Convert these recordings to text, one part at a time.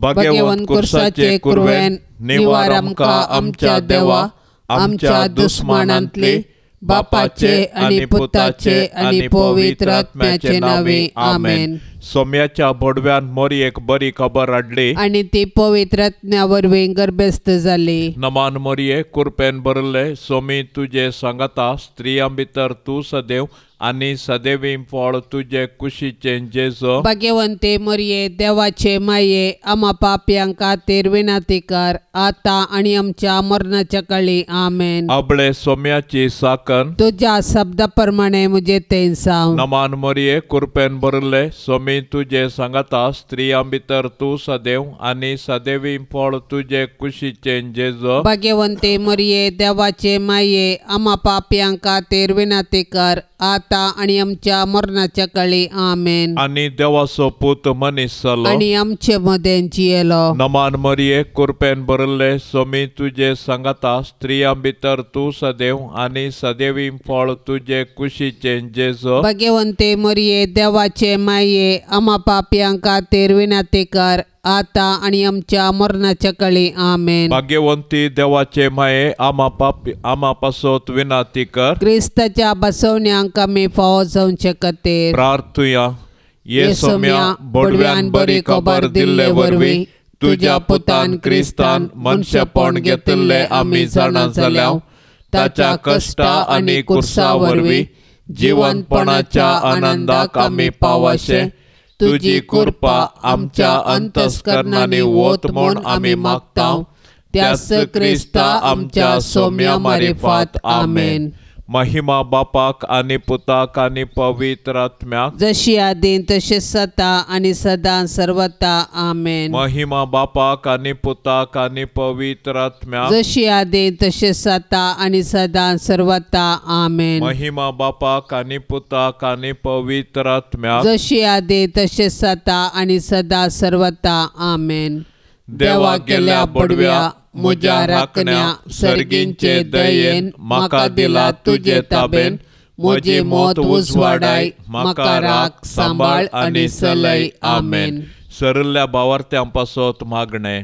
भाग्यवंत कुर्साचे कुरवेन निवार आमकां आमच्या देवा आमच्या दुस्मनांतले बापाचे आणि पुताचे आणि पवित्र आत्म्याचे नावे आमेन। सोम्याच्या बोडव्यान मोरयेक बरी खबर हाडली आणि ती पवित्र आत्म्या वरवीं गर्भस्थ जाली। नमान मोरये कृपेन भरले सोमी तुझे सांगता स्त्रियां भितर तू सदैव आणि सदैवी फळ तुझे कुशीचे जेजो। भाग्यवंते मोरये देवाचे माये आम्हा पाप्यांक खातीर विनंती कर आता आणि आमच्या मरणाच्या काळी आमेन। अबळे सोम्याची साकन तुझ्या शब्दा प्रमाणे मुझे तें सांग। नमान मोरये कृपेन भरले सोमी तुझे सांगता स्त्रियां भितर तू सदैव आणि सदैवी फळ तुझे कुशीचे जेजो। भाग्यवंते मोरये देवाचे माये आम्हा पाप्यांक खातीर विनंती कर आता आणि आमच्या मरणाच्या काळी आमेन। आणि देवाचो पूत मनीस जालो आणि आमचे मदें जियेलो। नमान मोरये कृपेन भरले सोमी तुझे सांगता स्त्रियां भितर तू सदैव आणि सदैवी फळ तुझे कुशीचे जेजो। भाग्यवंते मोरये देवाचे माये आम्हा पाप्यांक खातीर विनंती कर आता आणि आमच्या मरणाच्या काळी आमेन। भाग्यवंती देवाचे माये आम्हा पासोत विनंती कर क्रिस्ताच्या बसवण्यांक आमी फावो जावचे खातीर प्रार्थुया। ये सोम्या बोडव्यान बरी खबर दिल्ले वरवीं तुझ्या पुतान क्रिस्तान मनशापण घेतिल्ले आमी जाणा जाल्याव ताच्या कष्टा आणि कुर्सा वरवीं जिवंतपणाच्या आनंदाक आमी पावशे तुझी कृपा आमच्या अंतस्करणांनी वोत म्हूण आमी मागतांव त्यास क्रिस्ता आमच्या सोम्या मारिफात आमेन। महिमा बापाक आणि पुताक आणि पवित्र आत्म्याक जशी आदीं तशेंच जाता आणि सदां सर्वता आमेन। महिमा बापाक आणि पुताक आणि पवित्र आत्म्याक जशी आदीं तशेंच जाता आणि सदां सर्वता आमेन। महिमा बापाक आणि पुताक आणि पवित्र आत्म्याक जशी आदीं तशेंच जाता आणि सदां सर्वता आमेन। देवा केल्या बडव्या म्हज्या राखण्या सर्गींचे दयेन म्हाका दिला तुझे ताबेन म्हजी मोत उजवाडाय म्हाका राख सांबाळ आणि सलय आमेन। सरल्या भावार्थ्यां पासत मागणे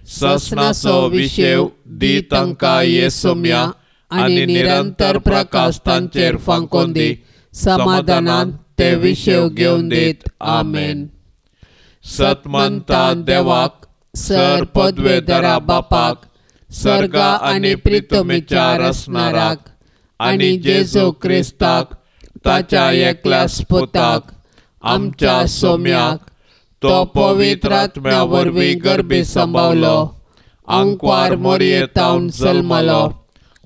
ससनाचो विशेव दी तांकां ये सोम्या आणि निरंतर प्रकाश तांचेर फांकोन दी समाधानान ते विशेव घेवन दीत आमेन। सतमंता देवाक सर पदवेदरा बापाक सर्गा आणि प्रितमेच्या रसनाराक आणि जेजू क्रिस्ताक ताच्या एकल्याच पुताक आमच्या सोम्याक तो पवित्र आत्म्या वरवीं गर्भी सांबावलो अंकवार मोरयेतावन जल्मलो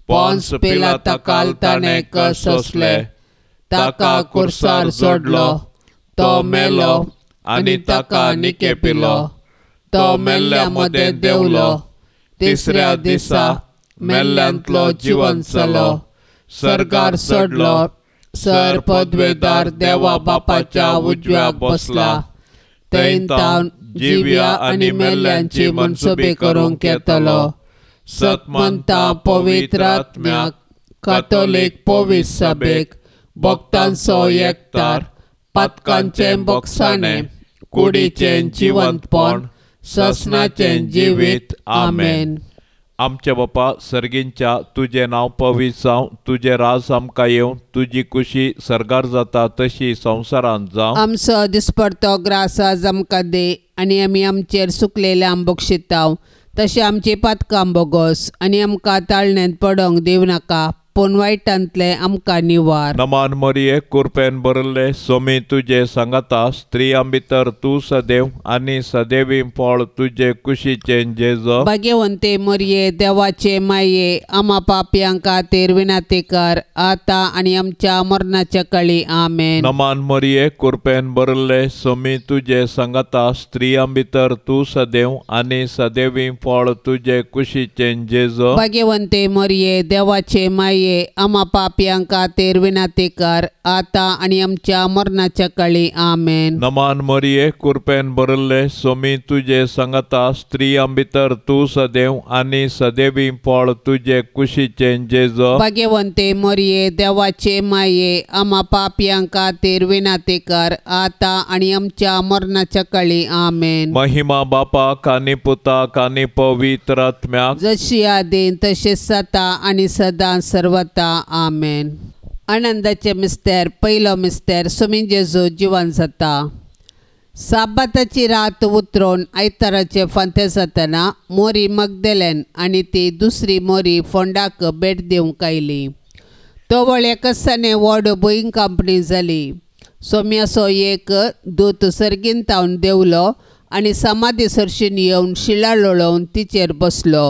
पोंस पिलाताकाल ताणें कस सोंसले ताका कुर्सार जोडलो तो मेलो आणि ताका निकेपिलो तो मेल्ल्या मदें देवलो तिसऱ्या दिसा मेल्ल्यांतलो जिवंत जालो सर्गार चडलो सर पदवेदार देवा बापाच्या उजव्याक बसला थंय तावन जिव्या आणि मेल्ल्यांची मनसुबी करूंक येतलो। सतमंता पवित्र आत्म्याक कातोलीक पवित्र सभेक भक्तांचो एकठार पातकांचे बोगसाणे कुडीचें जिवंतपण ससनाचें जिवीत आमेन। आमचे बापा सर्गींच्या तुझे नाव पवित्र जावं तुझे राज आमकां येवं तुझी खुशी सर्गार जाता तशी संवसारांत जावं। आमचो दिसपडतो ग्रास आज आमकां दे आनी आमी आमचेर सुकलेल्या आंबोक शिताव तशें आमची पातकां बोगोस आनी आमकां ताळण्यांत पडोंक दिवं नाका पूण वायटांतले आमकां निवार। नमान मोरये कृपेन भरले सोमी तुझे सांगता स्त्रियां भितर तू सदैव आणि सदैवी फळ तुझे कुशीचे जेजो। भाग्यवंते मोरये देवाचे माये आम्हा पाप्यांक खातीर विनंती कर आता आणि आमच्या मरणाच्या काळी आमेन। नमान मोरये कृपेन भरले सोमी तुझे सांगता स्त्रियां भितर तू सदैव आणि सदैवी फळ तुझे कुशीचे जेजो। भाग्यवंते मोरये देवाचे माये माये आम्हा पापयांक खातीर विनंती कर आता आनी आमच्या मरणाच्या काळी आमेन. नमान मरिये कृपेन भरिल्ले स्वामी तुजे सांगता स्त्रियां भितर तूं सदैव आनी सदैवी फळ तुजे कुशीचे जेजो. भाग्यवंते मरिये देवाचे माये आम्हा पापयांक खातीर विनंती कर आता आनी आमच्या मरणाच्या काळी आमेन. महिमा बापाक आनी पुताक आनी पवित्र आत्म्याक जशी आदीन तशेंच जाता आनी सदां सर्वता आमेन. आनंदाचे मिस्तेर पयलो मिस्तेर स्वामी जेजू जिवन जाता. साबाताची रात उतरून आयताराचे फांते जातना मोरी मगदलेन आनी ती दुसरी मोरी फोंडाक भेट दिवंक आयली. तो वेळ एकासाने व्हड बोईंग कंपनी जाली. सोम्याचो एक दूत सर्गीन तावन देवलो आनी समाधी सरशीन येवन शिळा लोळोवन तिचेर बसलो.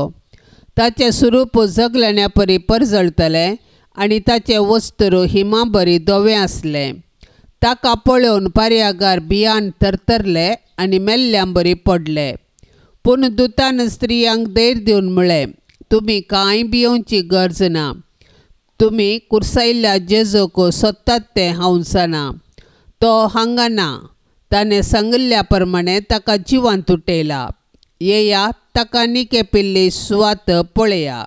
ताचें स्वरूप जगलण्या परी परजळतलें आनी ताचें वस्त्र हिमा बरी धवें आसलें. ताका पळोवन पर्यागार भियान तरतरले आनी मेल्ल्यां बरी पडले. पूण दुतान स्त्रियांक धैर्य दिवन म्हळें, तुमी कांय भियोवची गरज ना. तुमी कुर्सायिल्ल्या जेजूक सोदतात तें हांव जाणा. तो हांगा ना. ताणें सांगिल्ल्या प्रमाणें ताका जिवंत उठयला. येया ताका निकेपिल्ली सुवात पळया.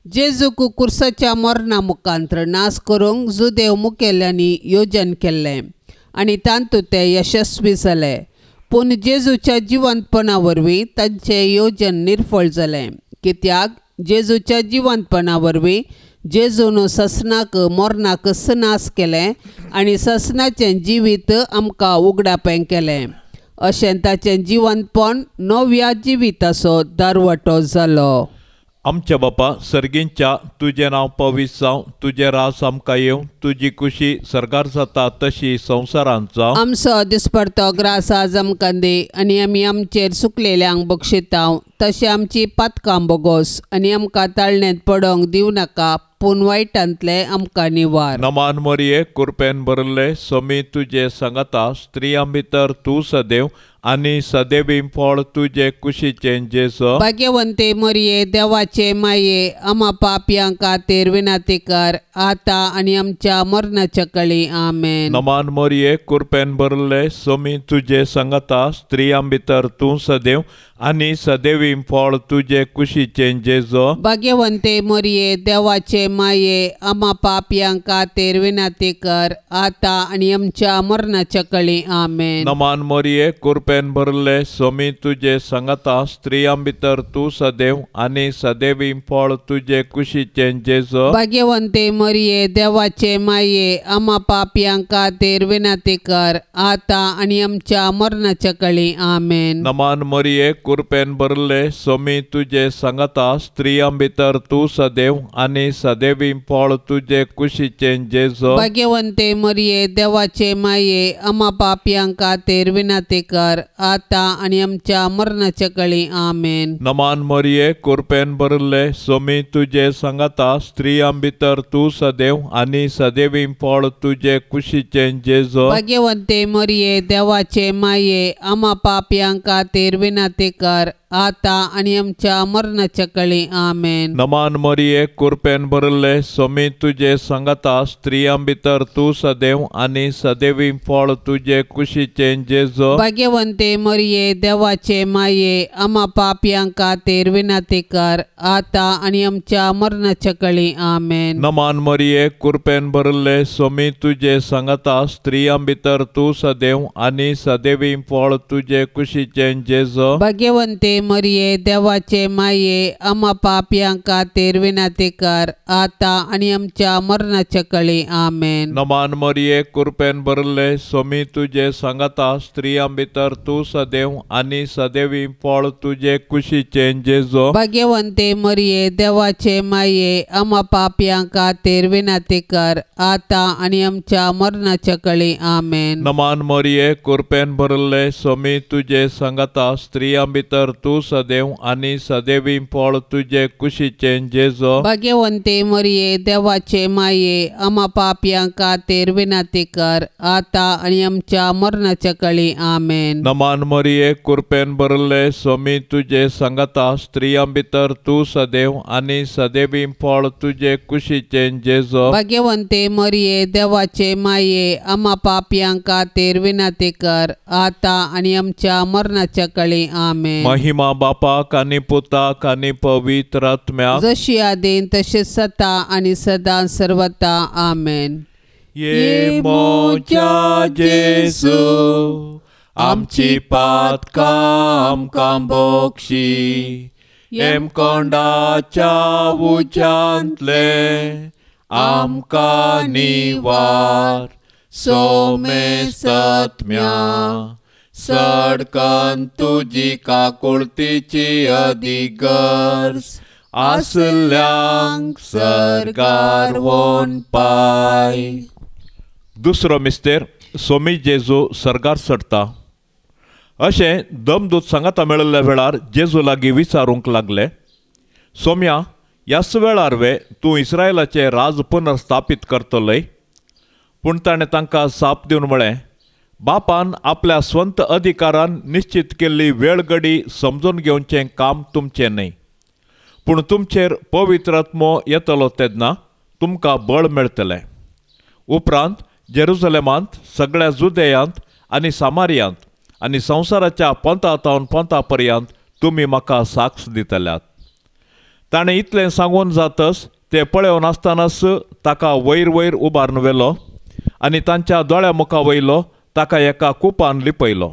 जेजूक कुर्साच्या मरणा मुखांतर नाश करूंक जुदेव मुखेल्यांनी येवजन केल्लें आनी तांतूं तें यशस्वी जालें. पूण जेजूच्या जिवंतपणा वरवीं तांचें येवजन निर्फळ जालें. कित्याक जेजूच्या जिवंतपणा वरवीं जेजून ससनाक मरणाक नाश केलें आनी ससनाचें जिवीत आमकां उगडापें केलें. अशें ताचें जिवंतपण नव्या जिविताचो दारवटो जालो. आमच्या बापा सर्गींच्या तुजें नांव पवित्र जावं. तुजें रास आमकां येवं. तुजी खुशी सर्गार जाता तशी संवसारांत जावं. आमचो दिसपडतो ग्रास आज आमकां दी आनी आमी आमचेर सुकलेल्यांक बक्षितांव. तशें आमची पातकां बोगोस आनी आमकां ताळणेंत पडोंक दिवं नाका पूण वायटांतले आमकां निवार. नमान मरिये कृपेन भरिल्ले स्वामी तुजे सांगता स्त्रियां भितर तूं सदैव आनी सदैवी फळ तुजे कुशीचे जेजो. भाग्यवंते मरिये देवाचे माये आम्हा पापयांक खातीर विनंती कर आता आनी आमच्या मरणाच्या काळी आमेन. नमान मरिये कृपेन भरिल्ले स्वामी तुजे सांगता स्त्रियां भितर तूं सदैव आनी सदैवी फळ तुजे कुशीचे जेजो. भाग्यवंते मरिये देवाचे माये आम्हा पापयांक खातीर विनंती कर आता आनी आमच्या मरणाच्या काळी आमेन. नमान मरिये कृपेन भरिल्ले स्वामी तुजे सांगता स्त्रियां भितर तूं सदैव आनी सदैवी फळ तुजे कुशीचे जेजो. भाग्यवंते मरिये देवाचे माये आम्हा पापयांक खातीर विनंती कर आता आनी आमच्या मरणाच्या काळी आमेन. नमान मरिये कृपेन भरिल्ले स्वामी तुजे सांगता स्त्रियां भितर तूं सदैव आनी सदैवी फळ तुजे कुशीचे जेजो. भाग्यवंते मरिये देवाचे माये आम्हा पापयांक खातीर विनंती कर आता आनी आमच्या मरणाच्या काळी आमेन. नमान मरिये कृपेन भरिल्ले स्वामी तुजे सांगता स्त्रियां भितर तूं सदैव आनी सदैवी फळ तुजे कुशीचे जेजो. भाग्यवंते मरिये देवाचे माये आम्हा पापयांक खातीर विनंती कर आता आनी आमच्या मरणाच्या काळी आमेन. नमान मरिये कृपेन भरिल्ले स्वामी तुजे सांगता स्त्रियां भितर तूं सदैव आनी सदैवी फळ तुजे कुशीचे जेजो. भाग्यवंते मरिये देवाचे माये आम्हा पापयांक खातीर विनंती कर आता आनी आमच्या मरणाच्या काळी आमेन. नमान मरिये कृपेन भरिल्ले स्वामी तुजे सांगता स्त्रियां भितर तूं सदैव आनी सदैवी फळ तुजे कुशीचे जेजो. भाग्यवंते मरिये देवाचे माये आम्हा पापयांक खातीर विनंती कर आता आनी आमच्या मरणाच्या काळी आमेन. नमान मरिये कृपेन भरिल्ले स्वामी तुजे सांगता स्त्रियां भितर तूं सदैव आनी सदैवी फळ तुजे कुशीचे जेजो. भाग्यवंते मरिये देवाचे माये आम्हा पापयांक खातीर विनंती कर आता आनी आमच्या मरणाच्या काळी आमेन. नमान मरिये कृपेन भरिल्ले स्वामी तुजे सांगता स्त्रियां भितर तू सदैव आनी सदैवी फळ तुझे कुशीचे जेजो. भाग्यवंते मरिये देवाचे माये आम्हा पापयां खातीर विनंती कर आता आनी आमच्या मरणाच्या काळी आमेन. नमान मरिये कृपेन भरले स्वामी तुझे संगता स्त्रियां भितर तू सदैव आनी सदैवी फळ तुझे कुशीचे जेजो. भाग्यवंते मरिये देवाचे माये आम्हा पापयां खातीर विनंती कर आता आनी आमच्या मरणाच्या काळी आमेन. महिमा बापाक आनी पुताक आनी पवित्र आत्म्याक जशी आदीन तशेंच सता आनी सदां सर्वता आमेन. ये मोच्या जेजू आमची पातकां आमकां बोगशी. एम कोंडाच्या उज्यांतले आमकां निवार. सोमे सत्म्या सडकन तुजी काकुळतीची अधिगर्स आसल्यांक सरकार वोन पाय. दुसरो मिस्तेर सोमी जेजू सरगार चडटा. अशें दमदूत सांगाता मेळिल्ल्या वेळार जेजू लागीं विचारूंक लागले, सोम्या ह्याच वेळार वे तूं इस्रायलाचें राज पुनर्स्थापीत करतलय. पूण ताणें तांकां साप दिवन म्हळें, बापान आपल्या स्वंत अधिकारान निश्चित केल्ली वेळ घडी समजून घेवचें काम तुमचें न्हय. पूण तुमचेर पवित्र आत्मो येतलो तेन्ना तुमकां बळ मेळटलें. उपरांत जेरुसलेमांत सगळ्या जुदेयांत आनी सामारियांत आनी संवसाराच्या पंथातावन पंथा पर्यंत तुमी म्हाका साक्ष दितल्यात. ताणें इतलें सांगून जातच ते पळोवन आसतनाच ताका वयर वयर उबारून व्हेलो आनी तांच्या दोळ्या मुखा वयलो ताका एका कुपान लिपयलो.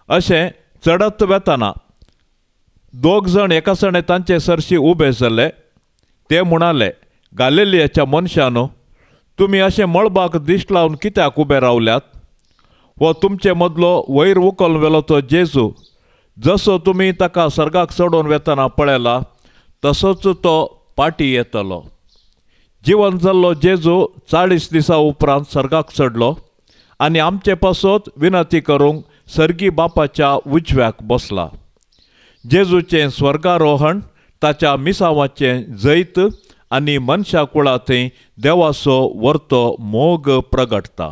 अशें चडत वेतना दोग जण एका सणे तांचे सरशी उबे जाले. ते म्हणाले, गालिलियाच्या मनशानो, तुमी अशें मळबाक दिश्ट लावन कित्याक उबे रावल्यात? हो तुमचे मदलो वयर उखलून व्हेलो तो जेजू जसो तुमी ताका सर्गाक चडोवन वेतना पळयला तसोच तो पाटी येतलो. जिवन जाल्लो जेजू 40 दिसां उपरांत सर्गाक चडलो आनी आमचे पासत विनंती करूंक सर्गी बापाच्या उजव्याक बसला. जेजूचें स्वर्गारोहण ताच्या मिसांवाचें जैत आनी मनशा कुळांतय देवाचो वर्तो मोग प्रगटता.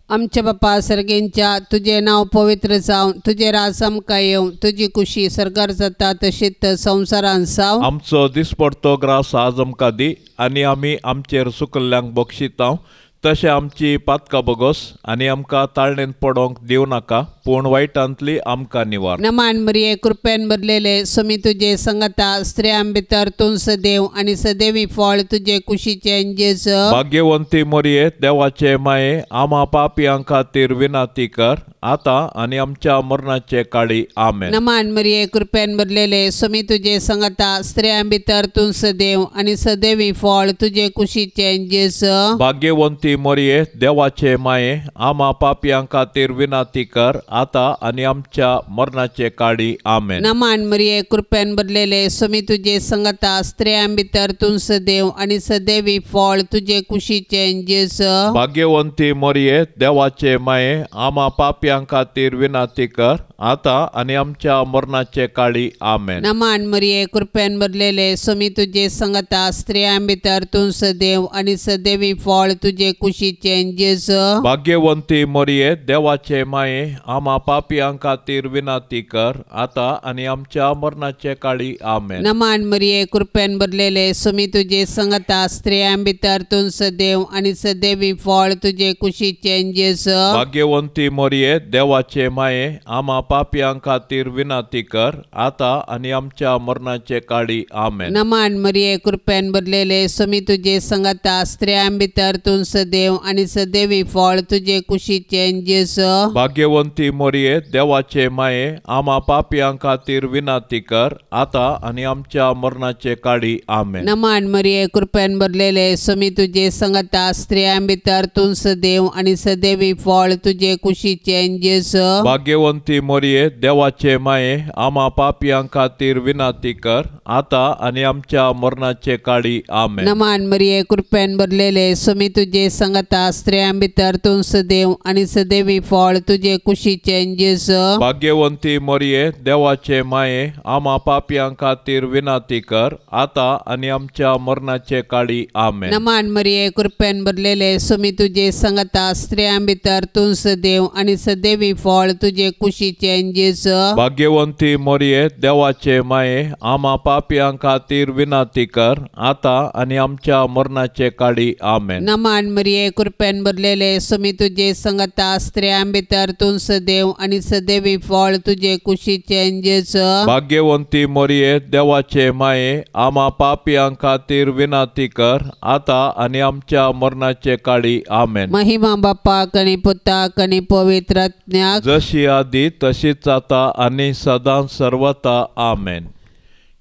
आमच्या बापा सर्गेंच्या तुझे नाव पवित्र जावन तुझे राज आमकां येवं. तुजी कुशी सर्गार जाता तशीच संवसारांत जावं. आमचो दिसपडतो ग्रास आज आमकां दी आनी आमी आमचेर सुकल्ल्यांक बक्षितांव. तशें आमची पातकां बोगोस आनी आमकां ताळणेन पडोवंक दिवं नाका पूण वायटांतली आमकां निवार. नमान मरिये कृपेन भरलेले स्वामी तुजे संगता स्त्रियां भितर तूं सदैव आनी सदैवी फळ तुजे कुशीचें जेजू. भाग्यवंती मरिये देवाचे माये आम्हा पापयां खातीर विनंती कर आता आनी आमच्या मरणाचे काळी आमेन. नमान मरिये कृपेन भरलेले स्वामी तुजे संगता स्त्रियां भितर तूं सदैव आनी सदैवी फळ तुजे कुशीचें जेजू. भाग्यवंती मरिये देवाचे माये आम्हा पापयां खातीर विनंती कर आता आनी आमच्या मरणाचे काळी आमेन. नमान मरिये कृपेन भरलेले स्वामी तुजे संगता स्त्रियां भितर तूं सदैव आनी सदैवी फळ तुजे कुशीचें जेजू. भाग्यवंती मरिये देवाचे माये आम्हा पापयां खातीर विनंती कर आता आनी आमच्या मरणाचे काळी आमेन. नमान मरिये कृपेन भरलेले स्वामी तुजे संगता स्त्रियां भितर तूं सदैव आनी सदैवी फळ तुजे कुशीचें जेजू. भाग्यवंती मरिये देवाचे माये आम्हा पापयां खातीर विनंती कर आता आनी आमच्या मरणाचे काळी आमेन. नमान मरिये कृपेन भरलेले स्वामी तुजे संगता स्त्रियां भितर तूं सदैव आनी सदैवी फळ तुजे कुशीचें जेजू. भाग्यवंती मरिये देवाचे माये आम्हा पापयां खातीर विनंती कर आता आनी आमच्या मरणाचे काळी आमेन. नमान मरिये कृपेन भरलेले स्वामी तुजे संगता स्त्रियां भितर तूं सदैव आनी सदैवी फळ तुजे कुशीचें जेजू. भाग्यवंती मरिये देवाचे माये आम्हा पापयां खातीर विनंती कर आता आनी आमच्या मरणाचे काळी आमेन. नमान मरिये कृपेन भरलेले स्वामी तुजे संगता स्त्रियां भितर तूं सदैव आनी सदैवी फळ तुजे कुशीचें जेजू. भाग्यवंती मरिये देवाचे माये आम्हा पापयां खातीर विनंती कर आता आनी आमच्या मरणाचे काळी आमेन. नमान मरिये कृपेन भरलेले स्वामी तुजे संगता स्त्रियां भितर तूं सदैव आनी सदैवी फळ तुजे कुशीचें कुशीचे जेजू भाग्यवंती मरिये देवाचे माये आम्हा पापियां खातीर विनाती कर आता आणि आमच्या मरणाचे काळी आमेन. नमान मरिये कृपेन भरलेले सुमी तुझे संगता स्त्रियां भितर तूं सदैव आणि सदैवी फळ तुझे कुशीचे जेजू भाग्यवंती मरिये देवाचे माये आम्हा पापियां खातीर विनाती कर आता आणि आमच्या मरणाचे काळी आमेन. नमान मरिये कृपेन भरलेले सुमी तुझे संगता स्त्रियां भितर तूं सदैव आणि सदैवी फळ तुझे कुशीचे जेजू भाग्यवंती मरिये देवाचे माये आम्हा पापियां खातीर विनाती कर आता आणि आमच्या मरणाचे काळी आमेन. महिमा बापाक आणि पुताक आणि पवित्र आत्म्याक जशी आधी तशीच आता आणि सदां सर्वता आमेन.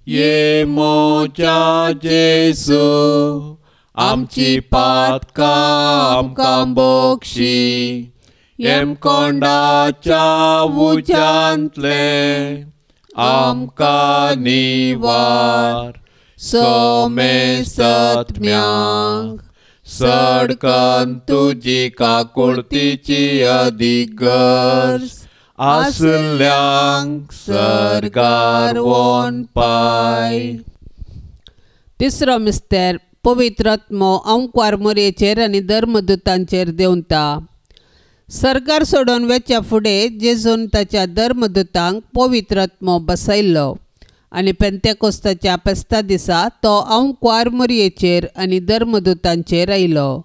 ये मोच्या जेसू आमची पातकां आमकां बोक्षी एम कोंडाच्या उज्यांतले आमकां निवार सोमे सत्म्यांक सडकन तुजी काकुळतीची अधिगर्ज आसल्यांक सरकार वोन पाय. तिसरो मिस्तेर पवित्र आत्मो ओंकार मरयेचेर आनी धर्मदुतांचेर देंवता. सरकार सोडून वेच्या फुडें जेजून ताच्या धर्मदुतांक पवित्र आत्मो बसयल्लो आनी पेंतेकोस्ताच्या पेस्ता दिसा तो ओंकार मरयेचेर आनी धर्मदुतांचेर आयलो.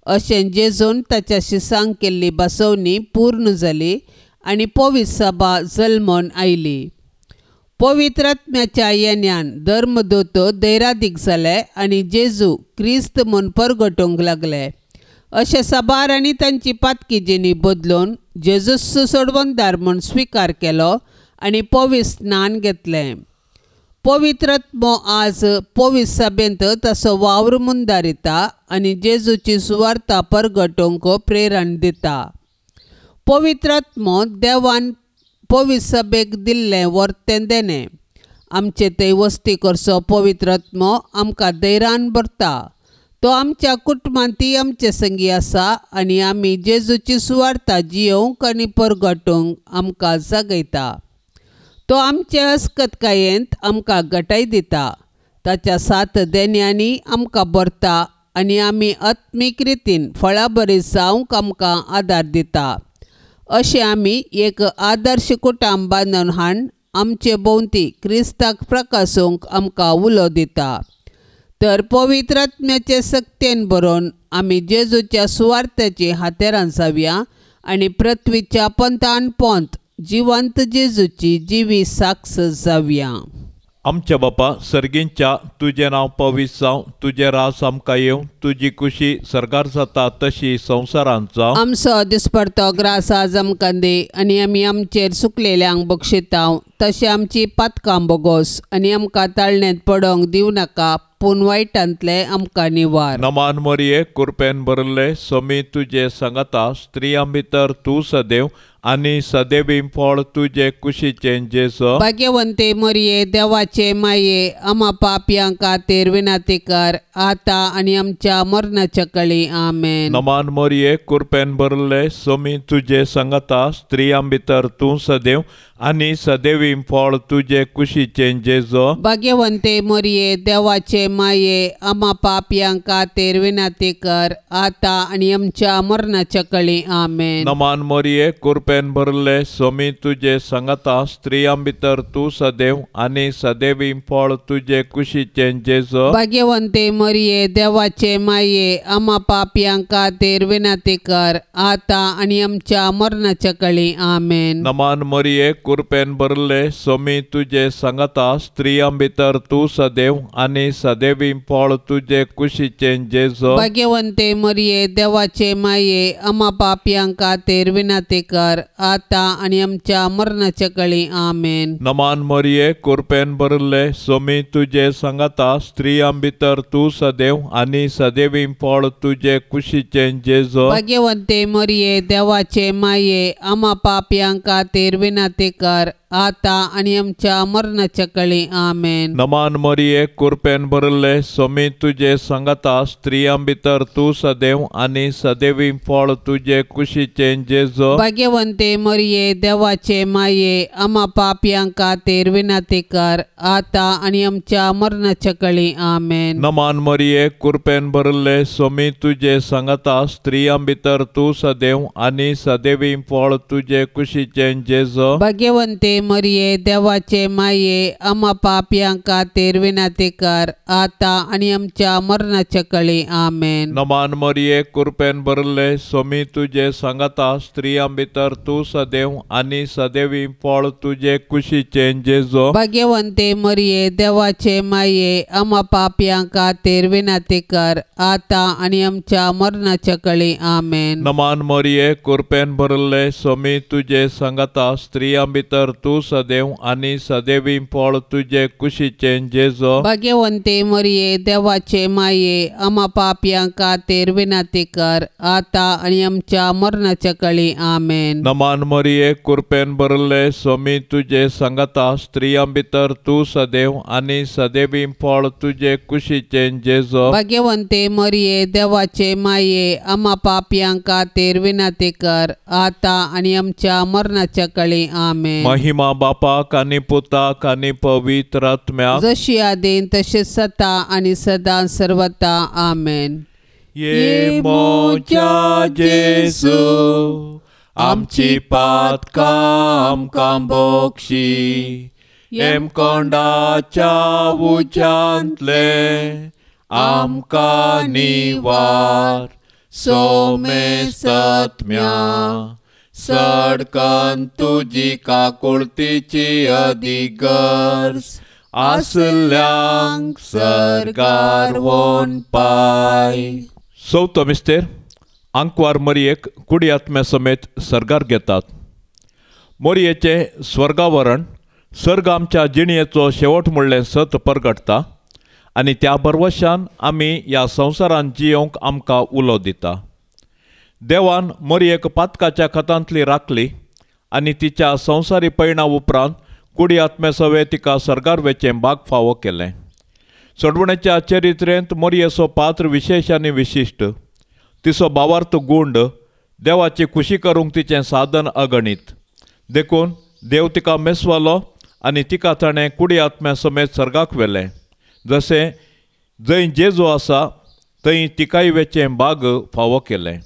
अशें जेजून ताच्या शिसांक केल्ली बसवणी पूर्ण जाली आनी पवित्र सभा जल्मोन आयली. पवित्र आत्म्याच्या येण्यान धर्मदूत दैरादीक जाले आनी जेजू क्रिस्त म्हूण परगटूंक लागले. अशें सभार आनी तांची पातकी जिणी बदलून जेजूस सोडवणदार म्हूण स्विकार केलो आनी पवित्र स्नान घेतलें. पवित्र आत्मो आज पवित्र सभेंत ताचो वावर मुंदारिता आनी जेजूची सुवार्ता परगटूंक प्रेरण दिता. पवित्र आत्मो देवान पवित्र सभेक दिल्लें वर्तें देणें. आमचे थंय वस्ती करचो पवित्र आत्मो आमकां धैर्यान भरता. तो आमच्या कुटुंबांतय आमचे संगी आसा आनी आमी जेजूची सुवार्ता जियोवंक आनी परगटूंक आमकां जगयता. तो आमचे अस्कतकायेंत आमकां घटाय दिता. ताच्या सात देण्यांनी आमकां भरता आनी आमी आत्मीक रितीन फळां बरी जावंक आमकां आदार दिता. अशें आमी एक आदर्श कुटुंब बांदून हाडून आमचे भोंवती क्रिस्ताक प्रकाशोवंक आमकां उलो दिता. तर पवित्र आत्म्याचे सक्तेन बरोवन आमी जेजूच्या सुवार्थेची हातेरां जावया आनी पृथ्वीच्या पंतान पोंत जिवंत जेजूची जिवी साक्ष जावया. आमच्या बापा सर्गींच्या तुझे नांव पवित्र जावं, तुझे रास आमकां येवं, तुजी खुशी सरकार जाता तशी संवसारांत जावं. आमचो दिसपडतो ग्रास आज आमकां दे आनी आमी आमचेर सुकलेल्यांक बक्षितांव तशें आमची पातकां बोगोस आनी आमकां ताळणेंत पडोंक दिवं नाका पूण वायटांतले आमकां निवार. नमान मरिये कृपेन भरले सोमी तुजे सांगता स्त्रियां भितर तूं सदैव आनी सदैवी फळ तुजे कुशीचे जेजू. भाग्यवंते मरिये देवाचे माये आम्हा पापयां खातीर विनाती कर आता आनी आमच्या मरणाच्या काळी आमेन. नमान मरिये कृपेन भरले सोमी तुजे सांगता स्त्रियां भितर तूं सदैव आनी सदैवी फळ तुजे कुशीचे जेजू. भाग्यवंते मरिये देवाचे माये आम्हा पापयां खातीर विनाती कर आता आनी आमच्या मरणाच्या काळी आमेन. नमान मरिये कृपेन भरले सोमी तुजे सांगता स्त्रियां भितर तूं सदैव आनी सदैवी फळ तुजे कुशीचे जेजू. भाग्यवंते मरिये देवाचे माये आम्हा पापयां खातीर विनाती कर आता आनी आमच्या मरणाच्या काळी आमेन. नमान मरिये कृपेन भरले सोमी तुजे सांगता स्त्रियां भितर तूं सदैव आनी सदैवी फळ तुजे कुशीचे जेजू. भाग्यवंते मरिये देवाचे माये आम्हा पापयां खातीर विनाती कर आता आनी आमच्या मरणाच्या काळी आमेन. नमान मरिये कृपेन भरले सोमी तुजे सांगता स्त्रियां भितर तूं सदैव आनी सदैवी फळ तुजे कुशीचे जेजू. भाग्यवंते मरिये देवाचे माये आम्हा पापयां खातीर विनाती कर आता आणि आमच्या मरणाच्या काळी आमेन. नमान मरिये कृपेन भरले स्वामी तुझे संगता स्त्रियां भितर तू सदैव आणि सदैवी फळ तुझे कुशीचे जेजो. भाग्यवंते मरिये देवाचे माये आम्हा पापियांका तेर विनंती कर आता आणि आमच्या मरणाच्या काळी आमेन. नमान मरिये कृपेन भरले स्वामी तुझे संगता स्त्रियां भितर तू सदैव आणि सदैवी फळ तुझे कुशीचे जेजो. भाग्यवंते मरिये देवाचे माये आम्हा पापियांका तेर विनंती कर आता आणि आमच्या मरणाच्या काळी आमेन. नमान मरिये कृपेन भरले स्वामी तुझे संगता स्त्रियां भितर तू सदैव आणि सदैवी फळ तुझे कुशीचे जेजो. भाग्यवंते मरिये देवाचे माये आम्हा पापियांका तेर विनंती कर आता आणि आमच्या मरणाच्या काळी आमेन. नमान मरिये कृपेन भरले स्वामी तुझे संगता स्त्रियां भितर तू सदैव आणि सदैवी फळ तुझे कुशीचे जेजो. भाग्यवंते मरिये देवाचे माये आम्हा पापियांका तेर विनंती कर आता आणि आमच्या मरणाच्या काळी आमेन. नमान मरिये कृपेन भरले स्वामी तुझे संगता स्त्रियां भितर तू सदैव आणि सदैवी फळ तुझे कुशीचे जेजो. भाग्यवंते मरिये देवाचे माये आम्हा पापियांका तेर विनंती कर आता आणि आमच्या मरणाच्या काळी आमेन. महिमा बापाक आणि पुताक आणि पवित्र आत्म्याक जशी आदीन तसे सता आणि सदा सर्वता आमेन. ये मोच्या जेजू आमची पातकां आमकां बोगशी. एम कोंडाच्या उज्यांतले आमकां निवार. सोमे सत्म्या सडकन तुजी काकुळतीची अधिगर्स आसल्यांक सरकार वोन पाय. चवथो मिस्तेर आंकवार मरियेक कुडी आत्म्या समेत सरगार घेतात. मोरयेचे स्वर्गावरण सर्ग आमच्या जिणयेचो शेवट म्हणलें सत परगटता आनी त्या बरवशान आमी ह्या संवसारांत जियोंक आमकां उलो दिता. देवान मोरयेक पातकाच्या खतांतली राखली आनी तिच्या संवसारी पैणा उपरांत कुडी आत्म्या सवे तिका सरगार वेचें भाग फावो केलें. सोडवण्याच्या चरित्रेंत मोरयेचो पात्र विशेष आनी विशिश्ट. तिचो भावार्थ गुंड देवाची खुशी करूंक तिचें साधन अगणित. देखून देव तिका मेसवालो आनी तिका ताणें कुडी आत्म्या समेत सर्गाक व्हेलें. जशें जंय जेजू आसा थंय तिकाय वेचें भाग फावो केलें.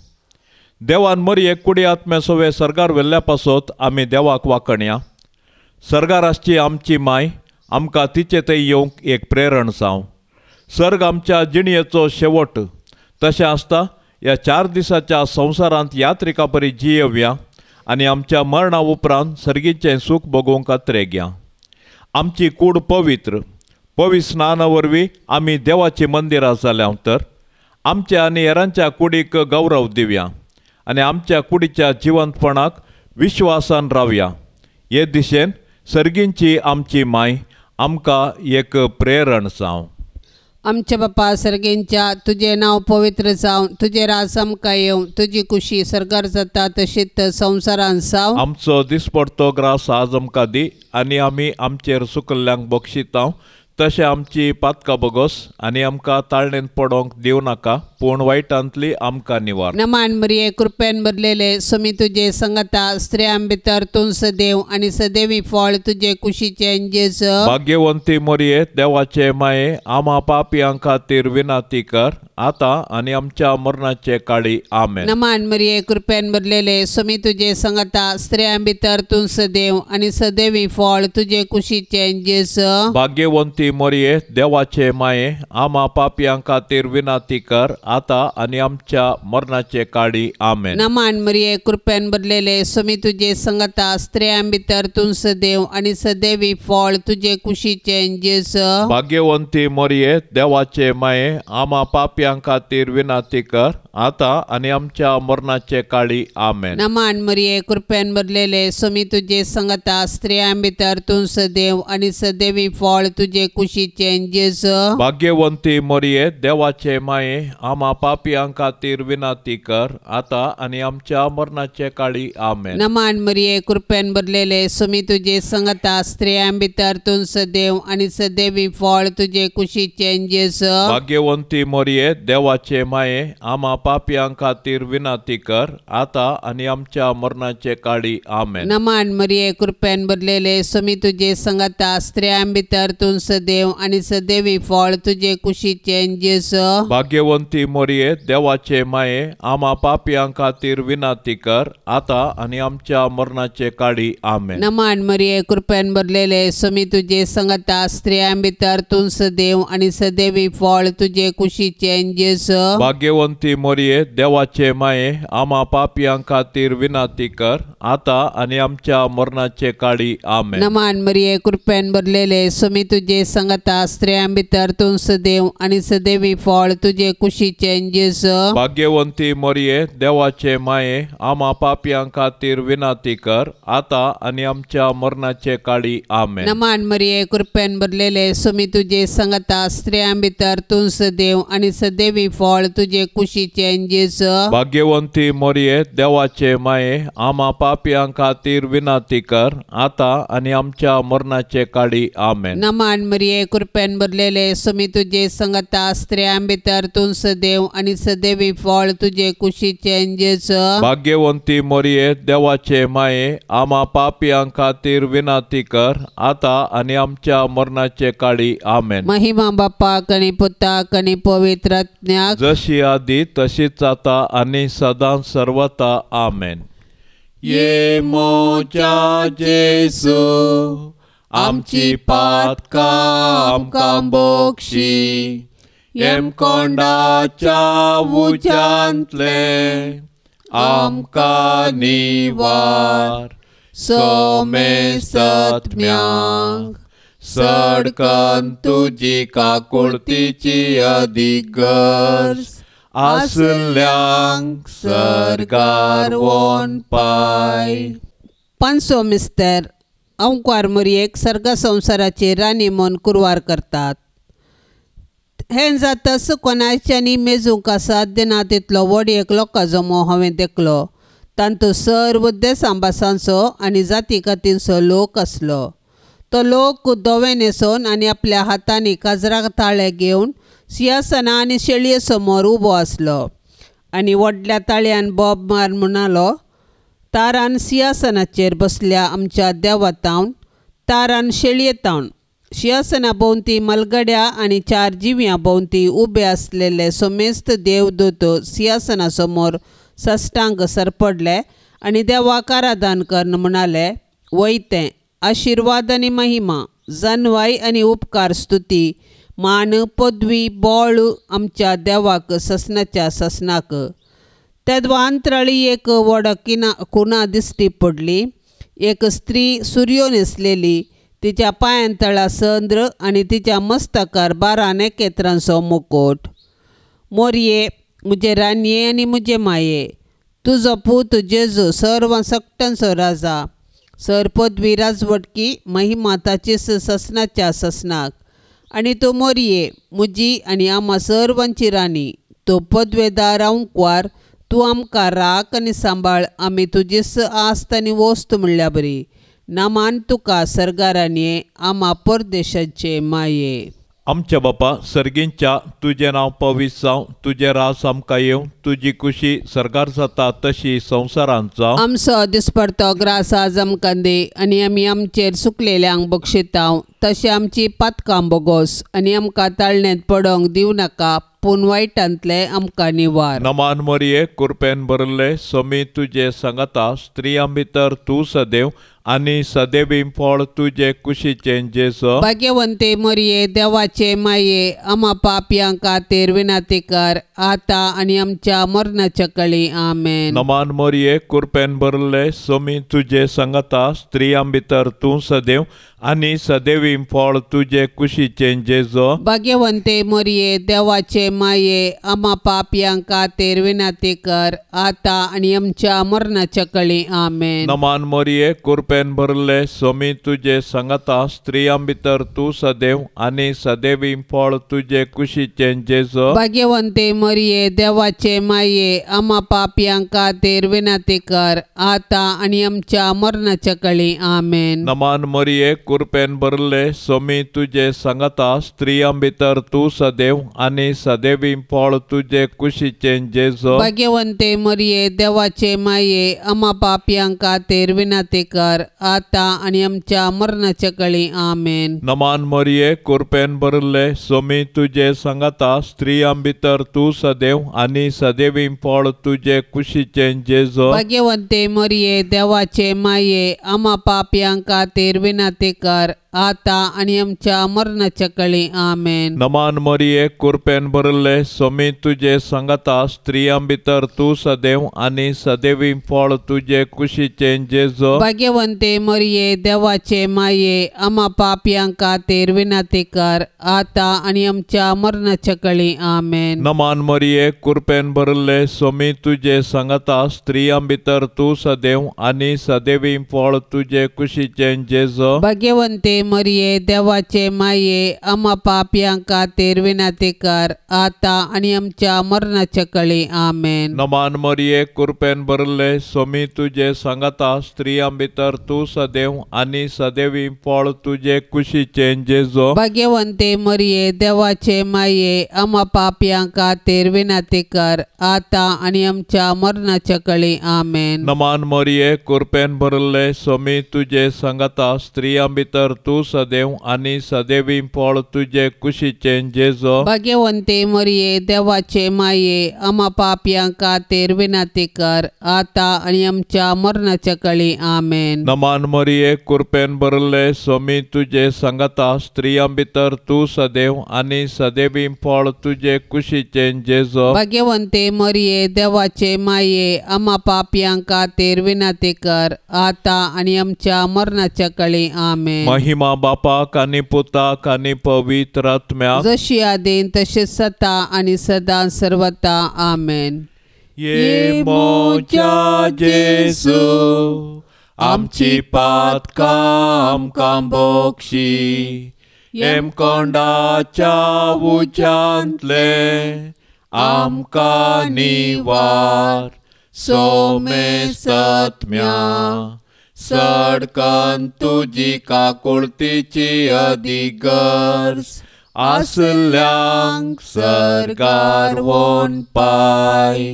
देवान मरयेक कुडी आत्म्या सवे सरगार व्हेल्ल्या पासत आमी देवाक वाकणया. सरगाराची आमची माय आमकां तिचे थंय येवंक एक प्रेरण जावं. सर्ग आमच्या जिणयेचो शेवट तशें आसता ह्या 4 दिसाच्या संवसारांत यात्रिका परी जियेवया आनी आमच्या मरणा उपरांत सर्गीचें सूख भोगूंक अत्रेग्या. आमची कूड पवित्र स्नाना वरवीं आमी देवाची मंदिरां जाल्यां तर आमच्या आनी हेरांच्या कुडीक गौरव दिवया आनी आमच्या कुडीच्या जिवंतपणाक विश्वासान रावया. हे दिशेन सर्गींची आमची माय आमकां एक प्रेरण जावं. आमच्या बापा सर्गेंच्या तुझे नाव पवित्र जावं. तुझे राज आमकां येवं. तुजी खुशी सरगार जाता तशीच संवसारांत जावं. आमचो दिसपडटो ग्रास आज आमकां दी आनी आमी आमचेर सुकल्ल्यांक बक्षितांव. तशें आमची पातकां बगोस आनी आमकां ताळणेन पडोंक दिव नाका पूण वायटांतली आमकां निवार. नमान मरिये कृपेन भरलेले स्वामी तुजे संगता स्त्रियां भितर तूं सदैव आनी सदैवी फळ तुजे कुशीचे जेजू. भाग्यवंती मरिये देवाचे माये आम्हा पापियां खातीर विनंती कर आता आनी आमच्या मरणाचे काळी आमेन. नमान मरिये कृपेन भरलेले स्वामी तुजे संगता स्त्रियां भितर तूं सदैव आनी सदैवी फळ तुजे कुशीचे जेजू. भाग्यवंती मरिये देवाचे माये आम्हा पापियां खातीर विनंती कर आता आनी आमच्या मरणाचे काळी आमेन. नमान मरिये कृपेन भरलेले स्वामी तुजे संगता स्त्रियां भितर तूं सदैव आनी सदैवी फळ तुजे कुशीचे जेजू. भाग्यवंती मरिये देवाचे माये आम्हा पापियां खातीर विनंती कर आता आनी आमच्या मरणाचे काळी आमेन. नमान मरिये कृपेन भरलेले स्वामी तुजे संगता स्त्रियां भितर तूं सदैव आनी सदैवी फळ तुजे कुशीचे जेजू भाग्यवंती मरिये देवाचे माये आम्हा पापियां खातीर विनाती कर आता आणि आमच्या मरणाचे काळी आमेन. नमान मरिये कृपेन भरलेले सुमी तुझे संगता स्त्रियां भितर तूं सदैव आणि सदैवी फळ तुझे कुशीचे जेजू भाग्यवंती मरिये देवाचे माये आम्हा पापियां खातीर विनाती कर आता आणि आमच्या मरणाचे काळी आमेन. नमान मरिये कृपेन भरलेले सुमी तुझे संगता स्त्रियां भितर तूं सदैव आणि सदैवी फळ तुझे कुशीचे जेजू भाग्यवंती मरिये देवाचे माये आम्हा पापियां खातीर विनाती कर आता आणि आमच्या मरणाचे काळी आमेन. नमान मरिये कृपेन भरलेले सुमी तुझे संगता स्त्रियां भितर तूं सदैव आणि सदैवी फळ तुझे कुशीचे जेजू भाग्यवंती मरिये देवाचे माये आम्हा पापियां खातीर विनाती कर आता आणि आमच्या मरणाचे काळी आमेन. नमान मरिये कृपेन भरलेले सुमी तुझे संगता स्त्रियां भितर तूं सदैव आणि सदैवी फळ तुझे कुशीचे जेजू भाग्यवंती मरिये देवाचे माये आम्हा पापियां खातीर विनाती कर आता आणि आमच्या मरणाचे काळी आमेन. नमान मरिये कृपेन भरलेले सुमी तुझे संगता स्त्रियां भितर तूं सदैव आणि सदैवी फळ तुझे कुशीचे जेजू भाग्यवंती मरिये देवाचे माये आम्हा पापियां खातीर विनाती कर आता आणि आमच्या मरणाचे काळी आमेन. नमान मरिये कृपेन भरलेले सुमी तुझे संगता स्त्रियां भितर तूं सदैव आणि सदैवी फळ तुझे कुशीचे जेजू भाग्यवंती मरिये देवाचे माये आम्हा पापियां खातीर विनाती कर आता आणि आमच्या मरणाचे काळी आमेन. महिमा बापाक आणि पुताक आणि पवित्र आत्म्याक जशी आधी तशीच आता आणि सदां सर्वता आमेन. ये मोच्या जेसू आमची पातकां आमकां बोक्षी एम कोंडाच्या उज्यांतले आमकां निवार सोमे सत्म्यांक सडकन तुजी काकुळतीची अधिगर्ज आसल्यांक सरकार वोन पाय. पांचवो मिस्तर अंकार मरियेक सर्ग संसाराची राणी म्हूण कुरवार करतात. हें जातच कोणाच्यानी मेजूंक साध्य ना तितलो व्हड एक लोकांचो मोह हांवें देखलो. तांचो सर्व देसांबासांचो आनी जाती कातींचो लोक आसलो. तो लोक दोवे न्हेसोन आनी आपल्या हातांनी काजराक ताळे घेवन सिंहासना आनी शेळये समोर उबो आसलो. आनी व्हडल्या ताळ्यान बोब मार म्हणलो, तारान सिंहासनाचेर बसल्या आमच्या देवातावन, तारान शेळयेतावन. सिंहासना भोंवती मलगड्या आनी 4 जिव्यां भोंवती उबे आसलेले सोमेस्त देवदूत सिंहासना समोर सश्टांग सरपडले आनी देवाक आराधन करन म्हणाले, वयतें आशिर्वाद आनी महिमा, जानवाई आनी उपकार स्तुती, मान पदवी बोळ आमच्या देवाक ससनाच्या ससनाक. तेदवा अंतराळी एक व्हड खुणा दिश्टी पडली. एक स्त्री सुर्यो न्हेसलेली, तिच्या पांयांतळा संद्र आनी तिच्या मस्तकार 12 नखेत्रांचो मुकुट. मोरये मुजे रानये आनी मुजे माये, तुजो पूत जेजू सर्व सक्तांचो राजा. सर पदवी राजवटकी महिमा ताचीच ससनाच्या ससनाक. आनी तूं मोरये मुजी आनी आम्हा सर्वांची राणी. तूं पदवेदार अंकवार, तूं आमकां राख आनी सांबाळ. आमी तुजीच आस्त आनी वस्त म्हणल्या बरी. नामान तुका सर्गारानये आम्हा परदेशाचे माये. आमच्या बापा सर्गींच्या तुझे नाव पवित्र जावं, तुझे रास आमकां येवं, तुजी खुशी सरकार जाता तशी संवसारांत जावं. आमचो दिसपडतो ग्रास आज आमकां दे आनी आमी आमचेर सुकलेल्यांक बक्षितांव. तशें आमची पातकां बोगोस आनी आमकां ताळण्यांत पडोंक दिवं नाका, पूण वायटांतले आमकां निवार. नमान मरिये कृपेन भरले समी तुजे सांगता स्त्रियां भितर तूं सदैव आनी सदैवी फळ तुजे कुशीचे जेजू. भाग्यवंते मरिये देवाचे माये आम्हा पापयां खातीर विनाती कर आता आनी आमच्या मरणाच्या काळी आमेन. नमान मरिये कृपेन भरले समी तुजे सांगता स्त्रियां भितर तूं सदैव आणि सदैवी फळ तुझे कुशीचे जेजो. भाग्यवंते मरिये देवाचे माये आम्हा पापयांक खातीर विनंती कर आता आणि आमच्या मरणाच्या कळी आमेन. नमान मरिये कृपेन भरले स्वामी तुझे संगता स्त्रियां भितर तू सदैव आणि सदैवी फळ तुझे कुशीचे जेजो. भाग्यवंते मरिये देवाचे माये आम्हा पापयांक खातीर विनंती कर आता आणि आमच्या मरणाच्या कळी आमेन. नमान मरिये कृपेन भरले स्वामी तुझे संगता स्त्रियां भितर तू सदैव आणि सदैवी फळ तुझे कुशीचे जेजो. भाग्यवंते मरिये देवाचे माये आम्हा पापयांक खातीर विनंती कर आता आणि आमच्या मरणाच्या कळी आमेन. नमान मरिये कृपेन भरले स्वामी तुझे संगता स्त्रियां भितर तू सदैव आणि सदैवी फळ तुझे कुशीचे जेजो. भाग्यवंते मरिये देवाचे माये आम्हा पापयांक खातीर विनंती कर आता आणि आमच्या मरणाच्या कळी आमेन. नमान मरिये कृपेन भरले स्वामी तुझे संगता स्त्रियां भितर तू सदैव आणि सदैवी फळ तुझे कुशीचे जेजो. भाग्यवंते मरिये देवाचे माये आम्हा पापयांक खातीर विनंती कर आता आणि आमच्या मरणाच्या कळी आमेन. नमान मरिये कृपेन भरले स्वामी तुझे संगता स्त्रियां भितर तू सदैव आणि सदैवी फळ तुझे कुशीचे जेजो. भाग्यवंते मरिये देवाचे माये आम्हा पापयांक खातीर विनंती कर आता आणि आमच्या मरणाच्या कळी आमेन. नमान मरिये कृपेन भरले स्वामी तुझे संगता स्त्रियां भितर तू सदैव आणि सदैवी फळ तुझे कुशीचे जेजो. भाग्यवंते मरिये देवाचे माये आम्हा पापयांक खातीर विनंती कर आता आणि आमच्या मरणाच्या कळी आमेन. नमान मरिये कृपेन भरले स्वामी तुझे संगता स्त्रियां भितर तू सदैव आणि सदैवी फळ तुझे कुशीचे जेजो. भाग्यवंते मरिये देवाचे माये आम्हा पापयांक खातीर विनंती कर आता आणि आमच्या मरणाच्या कळी आमेन. नमान मरिये कृपेन भरले स्वामी तुझे संगता स्त्रियां भितर तू सदैव आणि सदैवी फळ तुझे कुशीचे जेजो. भाग्यवंते मरिये देवाचे माये आम्हा पापयांक खातीर विनंती कर आता आणि आमच्या मरणाच्या कळी आमेन. महिमा बापाक आणि पुताक आणि पवित्र आत्म्याक जशी आदीन तसे सता आणि सदा सर्वता आमेन. ये मोच्या जेसू आमची पातकां आमकां बोक्षी एम कोंडाच्या उच्यांतले आमकां निवार सोमे सत्म्या सडकन तुजी काकुळतीची अधिगर्स आसल्यांक सरकार वोन पाय.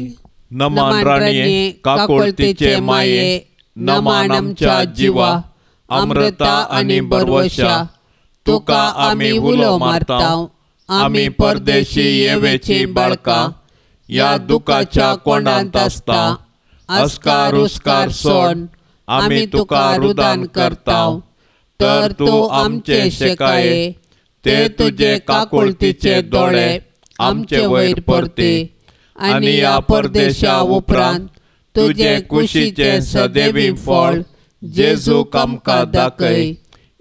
नमान राणये काकुळतीचे माये नमान आमच्या जिवा अमृता आणि बरवशा तुका आमी उलो मारताव. आमी परदेशी येवेची बाळकां या दुखाच्या कोंडांत आसता. अस्कार उस्कार सोड आमी तुका रुदान करताव. तर तू आमचे शेकाये ते तुझे काकुळतीचे दोळे आमचे वयर परते आणि या परदेशा उपरांत तुझे कुशीचे सदैवी फळ जेजूक आमकां दाखय.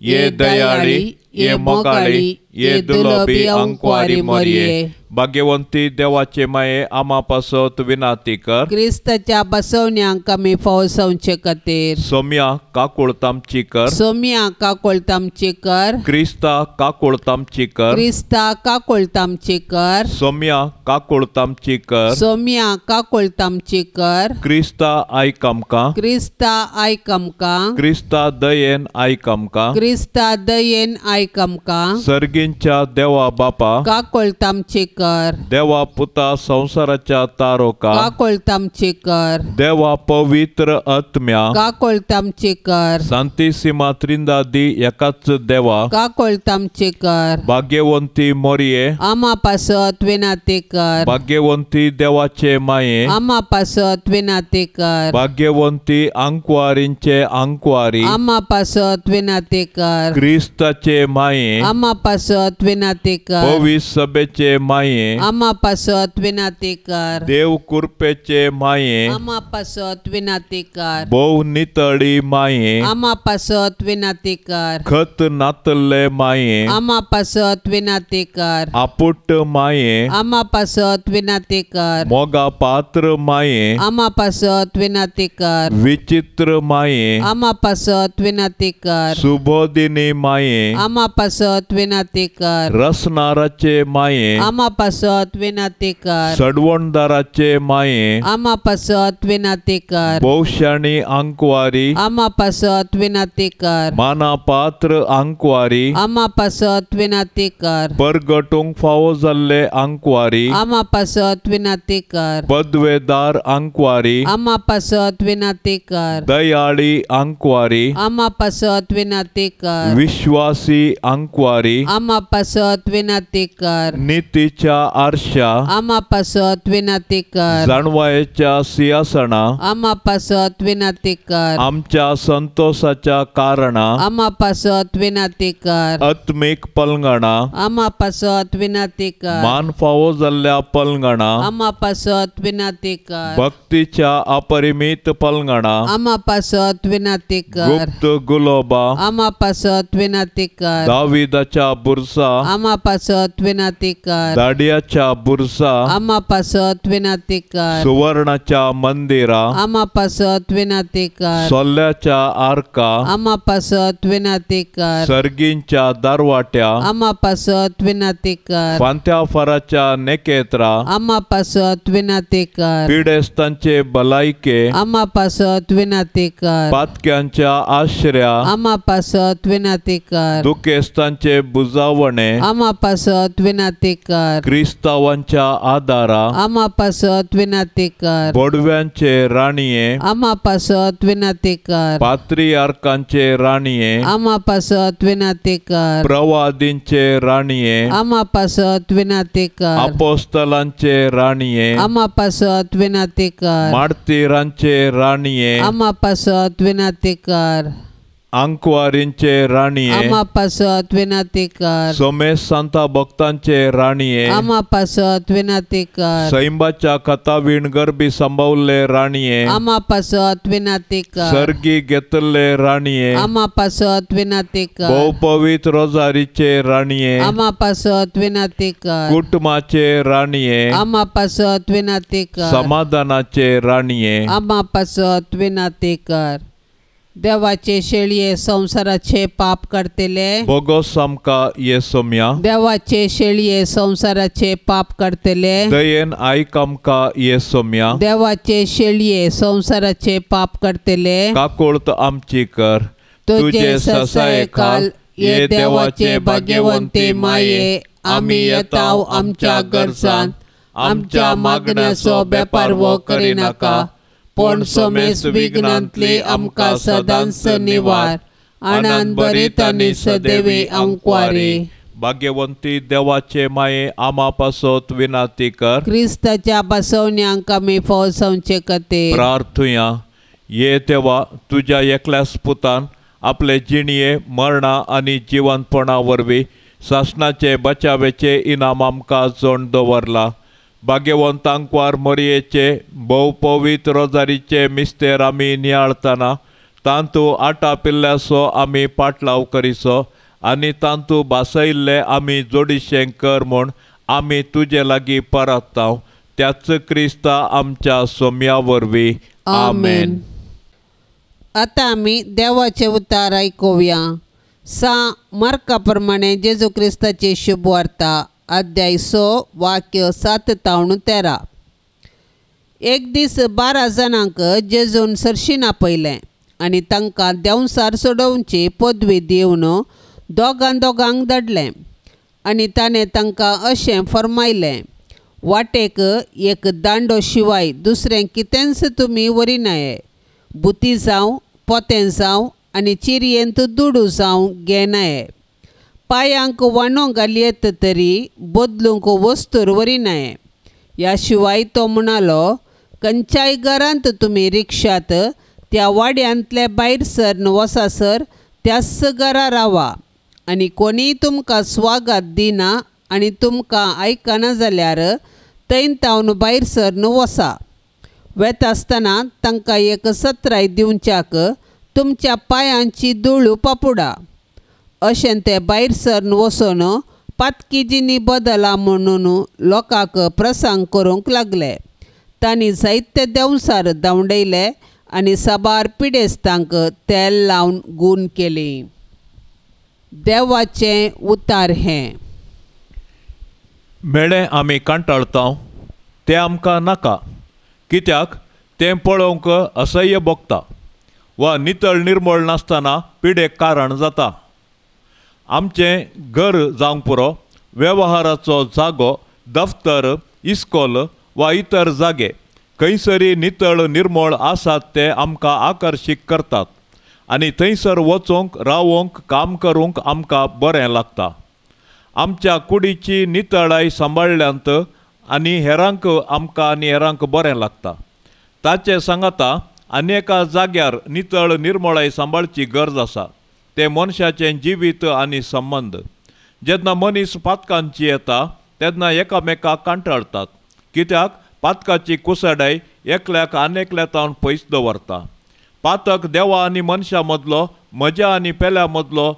ये दयाळी ये मोगाळी ये दुलोबी अंकवारी मरिये. भाग्यवंती देवाचे माये आम्हा पासत विनंती कर. क्रिस्ताच्या बसवण्यांक आमी फवसवचे खातीर सोम्या काकुळतामची कर. सोम्या काकुळतामची कर. क्रिस्ता काकुळतामची कर. क्रिस्ता काकुळतामची कर. सोम्या काकुळतामची कर. सोम्या काकुळतामची कर. क्रिस्ता आयक आमकां. क्रिस्ता आयक आमकां. क्रिस्ता दयेन आयक आमकां. क्रिस्ता दयेन आयक आमकां. सर्गींच्या देवा बापा काकुळतामची कर. देवा पुता संसाराच्या तारोका काकुळतामची कर. देवा पवित्र आत्म्या काकुळतामची कर. सांतिसिमा त्रिंदादी एकाच देवा काकुळतामची कर. भाग्यवंती मोरये आम्हा पासत विनंती कर. भाग्यवंती देवाचे माये आम्हा पासत विनंती कर. भाग्यवंती अंकवारींचे अंकवारी आम्हा पासत विनंती कर. क्रिस्ताचे माये, आम्हा पासत विनाती कर. पवित्र सभेचे माये, आम्हा पासत विनाती कर. देव कृपेचे माये, आम्हा पासत विनाती कर. बहु नितळी माये, आम्हा पासत विनाती कर. खत नातले माये, आम्हा पासत विनाती कर. आपुट माये, आम्हा पासत विनाती कर. मोगा पात्र माये, आम्हा पासत विनाती कर. विचित्र माये, आम्हा पासत विनाती कर. सुबोधिनी माये, आम्हा पासत विनाती कर. रसनाराचे माये, आम्हा पासत विनाती कर. सडवणदाराचे माये, आम्हा पासत विनाती कर. बहुशाणी अंकवारी, आम्हा पासत विनाती कर. मानापात्र अंकवारी, आम्हा पासत विनाती कर. परगटूंक फावो जाल्ले अंकवारी, आम्हा पासत विनाती कर. पदवेदार अंकवारी, आम्हा पासत विनाती कर. दयाळी अंकवारी, आम्हा पासत विनाती कर. विश्वासी अंकवारी, आम्हा पासत विनाती कर. नीतीच्या आरशा, आम्हा पासत विनाती कर. जाणवायेच्या सिंहासना, आम्हा पासत विनाती कर. आमच्या संतोषाच्या कारणा, आम्हा पासत विनाती कर. आत्मिक पलंगणा, आम्हा पासत विनाती कर. मान फावो जाल्ल्या पलंगणा, आम्हा पासत विनाती कर. भक्तीच्या अपरिमित पलंगणा, आम्हा पासत विनाती कर. गुप्त गुलोबा, आम्हा पासत विनाती कर. दाविदाच्या बुरसा, आम्हा पासत विनाती कर. दाडियाच्या बुरसा, आम्हा पासत विनाती कर. सुवर्णाच्या मंदिरा, आम्हा पासत विनाती कर. सोल्ल्याच्या आर्का, आम्हा पासत विनाती कर. सर्गींच्या दारवाट्या, आम्हा पासत विनाती कर. पांत्या फराच्या नेकेत्रा, आम्हा पासत विनाती कर. पिडेस्तांचे भलायके, आम्हा पासत विनाती कर. पातक्यांच्या आश्रया, आम्हा पासत विनाती कर. दुखेस्तांचे बुजावणे, आम्हा पासत विनाती कर. क्रिस्तावांच्या आदारा, आम्हा पासत विनाती कर. बोडव्यांचे राणीये, आम्हा पासत विनाती कर. पात्रियार्कांचे राणीये, आम्हा पासत विनाती कर. प्रवादींचे राणीये, आम्हा पासत विनाती कर. अपोस्तलांचे राणीये, आम्हा पासत विनाती कर. मार्तिरांचे राणीये, आम्हा पासत विनाती कर. अंकवारींचे राणीये, आम्हा पासत विनाती कर. सोमेश सांता भक्तांचे राणीये, आम्हा पासत विनाती कर. सैंबाच्या कथावीण गरबी संभवले राणीये, आम्हा पासत विनाती कर. सर्गी घेतले राणीये, आम्हा पासत विनाती कर. बहुपवित्र रोजारीचे राणीये, आम्हा पासत विनाती कर. कुटुंबाचे राणीये, आम्हा पासत विनाती कर. समाधानाचे राणीये, आम्हा पासत विनाती कर. देवाचे शेळये संसाराचे पाप करतेले. बोगोस आमका येसोम्या, देवाचे शेळये संसाराचे पाप करतेले. दयेन आयक आमका येसोम्या, देवाचे शेळये संसाराचे पाप करतेले. काकोळत आमची कर. तुझे ससाये काल ये देवाचे भाग्यवंते माये. आम्ही येताव आमच्या गरजान. आमच्या मागण्याचो बेपार वो करिनाका. पण सोमेस विघ्नांतली आमकां सदांच निवार. आनंद बरीत आनी सदैवी आमकारी. भाग्यवंती देवाचे माये आमा पासत विनाती कर. क्रिस्ताच्या बसवण्यांक आमी फवसावचे कते. प्रार्थुया. ये देवा, तुझ्या एकल्याच पुतान आपले जिणये मरणा आनी जिवंतपणा वरवीं शासनाचे बचावेचे इनाम आमकां जोड दवरला. भाग्यवंतांकवार मरयेचे बहुपवित्र रोजारीचे मिस्तेर आमी नियाळतना तांतू आटा पिल्ल्याचो आमी पाटलाव करिचो आनी तांतू भासयल्ले आमी जोडिशें कर म्हूण आमी तुजे लागीं परताव. त्याच क्रिस्ता आमच्या सोम्या वरवीं. आमेन. आता आमी देवाचे उतार आयकुया. मार्का प्रमाणे जेजू क्रिस्ताची शुभ वार्ता अध्याय 6 वाक्य 7 ते 13. एक दीस 12 जाणांक जेजून सरशीन आपयलें आनी तांकां देंवसार सोडोवची पदवी दिवन दोगांक धाडलें. आनी ताणें तांकां अशें फरमायलें, वाटेक एक दांडो शिवाय दुसरें कितेंच तुमी व्हरिनाये. बुती जावं, पोतें जावं आनी चिरयेंत दुडू जावं घेनाये. पांयांक वांनो घालयेत तरी बदलूंक वस्तूर व्हरिनाये. ह्या शिवाय तो म्हणालो, खंयच्याय घरांत तुमी रिक्षात त्या वाड्यांतले भायर सरन वसासर त्याच घरा रावा. आनी कोणीय तुमकां स्वागत दिना आनी तुमकां आयकना जाल्यार थंय तावन भायर सरन वसा. वेता आसतना तांकां एक सत्राय दिवच्याक तुमच्या पांयांची धूळ पापुडा. अशें ते भायर सरन वचून पातकी जिणी बदला म्हणून लोकांक प्रसांग करूंक लागले. तांणी जायते देंवसार धांवडयले आनी साबार पिडेस्तांक तेल लावन गूण केली. देवाचें उतार हें. मेळ्ळें आमी कांटाळतांव तें आमकां नाका, कित्याक तें पळोवंक असह्य भोगता वा नितळ निर्मळ नासतना पिडेक कारण जाता. आमचें घर जावंक पुरो, वेव्हाराचो जागो, दफ्तर, इस्कॉल वा इतर जागे खंयसरी नितळ निर्मळ आसात ते आमकां आकर्शीत करतात आनी थंयसर वचूंक रावूंक काम करूंक आमकां बरें लागता. आमच्या कुडीची नितळाय सांबाळल्यांत आनी हेरांक बरें लागता. ताचे सांगाता अनेका जाग्यार नितळ निर्मळाय सांबाळची गरज आसा. ते मनशाचें जिवीत आनी संबंद. जेन्ना मनीस पातकांची येता तेन्ना एकामेकाक कांटाळतात, कित्याक पातकाची कुसडाय एकल्याक आनेकल्यातावन पयस दवरता. पातक देवा आनी मनशा मदलो, म्हज्या आनी पेल्या मदलो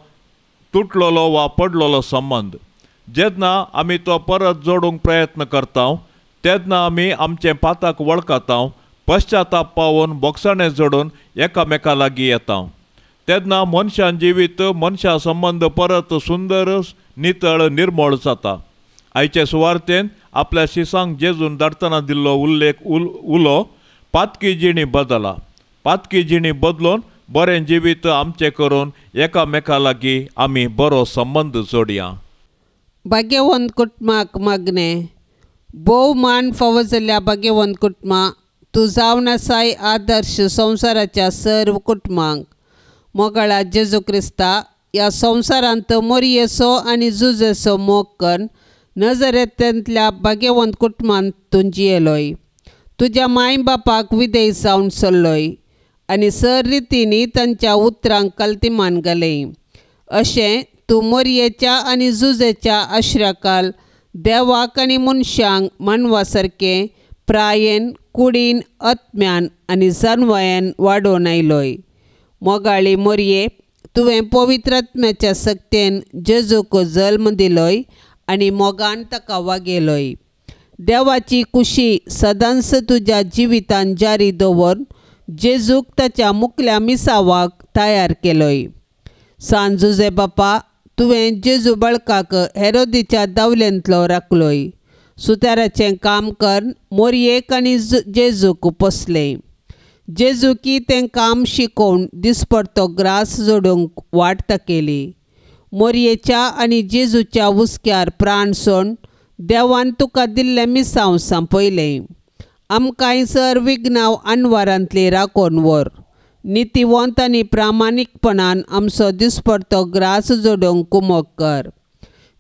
तुटलेलो वा पडलेलो संबंद. जेन्ना आमी तो परत जोडूंक प्रयत्न करता तेन्ना आमी आमचें पातक वळखता, पश्चाताप पावून बोगसणें जोडून एकामेका लागीं येता. तेन्ना मनशान जिवीत, मनशा संबंद परत सुंदर, नितळ, निर्मळ जाता. आयचे सुवार्तेन आपल्या शिसांक जेजून धाडटना दिल्लो उलो पातकी जिणी बदला. पातकी जिणी बदलून बरें जिवीत आमचें करून एकामेका लागीं आमी बरो संबंद जोडया. भाग्यवंत कुटुंबाक मागणें. भोवमान फावो जाल्ल्या भाग्यवंत कुटुंबा तूं जावन आसाय आदर्श संवसाराच्या सर्व कुटुंबांक. मोगळा जेजू क्रिस्ता ह्या संवसारांत मोरयेचो आनी झुजेचो मोग कर. नजरेंतल्या भाग्यवंत कुटुंबांत तूं जियेलोय. तुज्या माय बापाक विधेय जावन चल्लोय आनी सर रितींनी तांच्या उतरांक कल्तिमान घालें. अशें तूं मोरयेच्या आनी झुजेच्या आश्र्याकाल देवाक आनी मनशांक मानवा सारकें प्रायेन, कुडीन, आत्म्यान आनी जानवयान वाडोवन आयलोय. मोगाळी मोरये, तुवें पवित्र आत्म्याच्या सक्तेन जेजूक जल्म दिलोय आनी मोगान ताका वागयलोय. देवाची कुशी सदांच तुज्या जिवितान जारी दवर जेजूक ताच्या मुखल्या मिसावाक तयार केलोय. सांत जुजे बापा, तुवें जेजू बाळकाक हेरोदीच्या दावलेंतलो राखलोय. सुताराचें काम कर मोरयेक आनी जेजूक पोसलें. जेजूकी तें काम शिकोवन दिसपडतो ग्रास जोडूंक वाट दाखयली. मोरयेच्या आनी जेजूच्या हुस्क्यार प्राण सोड देवान तुका दिल्लें मिसांव सांपयलें. आमकांय सर विघ्नांव आनवारांतली राखोवन व्हर. नितीवंत आनी प्रामाणीकपणान आमचो दिसपडतो ग्रास जोडूंक कुमोग कर.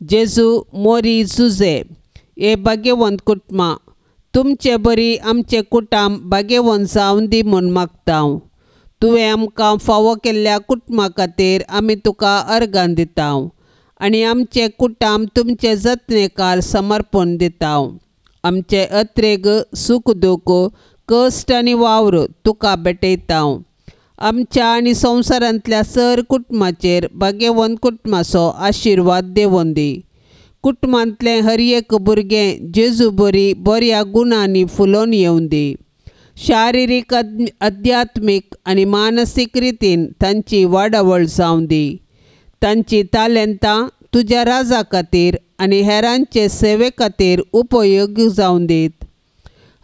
जेजू, मोरी, जुजे हे भाग्यवंत कुटुंबा तुमचे बरी आमचे कुटाम भाग्यवंत जावन दी म्हूण मागता. तुवें आमकां फावो केल्ल्या कुटुंबा खातीर आमी तुका अर्गां दिता आनी आमचे कुटाम तुमचे जतनेकाल समर्पण दिता. आमचे अत्रेग, सूख दूख, कश्ट आनी वावर तुका भेटयता. आमच्या आनी संवसारांतल्या सर कुटुंबाचेर भाग्यवंत कुटुंबाचो आशिर्वाद देवून दी. कुटुंबांतलें हर एक भुरगें जेजू बरी बऱ्या गुणांनी फुलोवन येवं दी. शारिरीक, आध्यात्मीक आनी मानसीक रितीन तांची वाडावळ जावं दी. तांची तालेंतां तुज्या राजा खातीर आनी हेरांचे सेवे खातीर उपयोगी जावं दीत.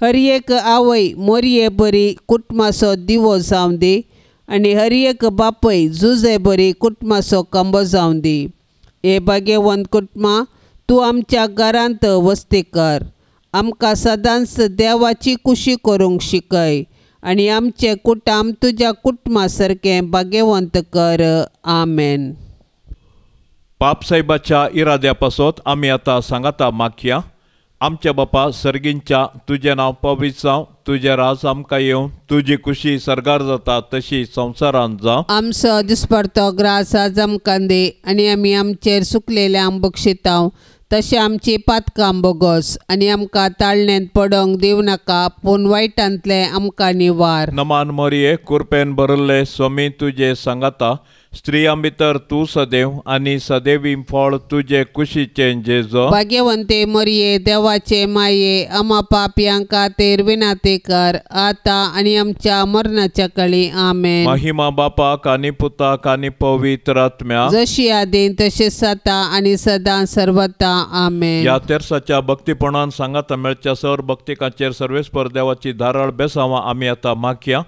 हर एक आवय मोरये बरी कुटुंबाचो दिवो जावं दी आनी हर एक बापय जुजे बरी कुटुंबाचो कंबो जावं दी. हे भाग्यवंत कुटुंबा तूं आमच्या घरांत वस्ती कर. आमकां सदांच देवाची कुशी करूंक शिकय आनी आमचे कुटाम तुज्या कुटुंबा सारकें भाग्यवंत कर. आमेन. पाप साहेबाच्या इराद्या पासत आमी आतां सांगाता मागया. आमच्या बापा सर्गींच्या तुझे नाव पवित्र जावं, तुझे राज आमकां येवं, तुजी खुशी सरगार जाता तशी संवसारांत जावं. आमचो दिसपडतो ग्रास आज आमकां दे आनी आमी आमचेर सुकलेल्यांक बक्षितांव. तशें आमची पातकां बोगोस आनी आमकां ताळण्यांत पडोंक दिवं नाका, पूण वायटांतले आमकां निवार. नमान मोरये, कृपेन भरिल्ले स्वामी तुजे सांगाता, स्त्रियां भितर तूं सदैव आनी सदैवी फळ तुजे कुशीचे जेजो. भाग्यवंते मरिये, देवाचे माये, आम्हा पापयांक खातीर विनाती कर, आतां आनी आमच्या मरणाच्या काळी. आमेन. महिमा बापाक आनी पुताक आनी पवित्र आत्म्याक, जशी आदीं तशेंच आतां आनी सदां सर्वता. आमेन. या तेरसाच्या भक्तीपणान सांगाता मेळच्या सर भक्तिकाचेर सर्वेस्पर देवाची धारळ बेसावां आमी आतां मागया.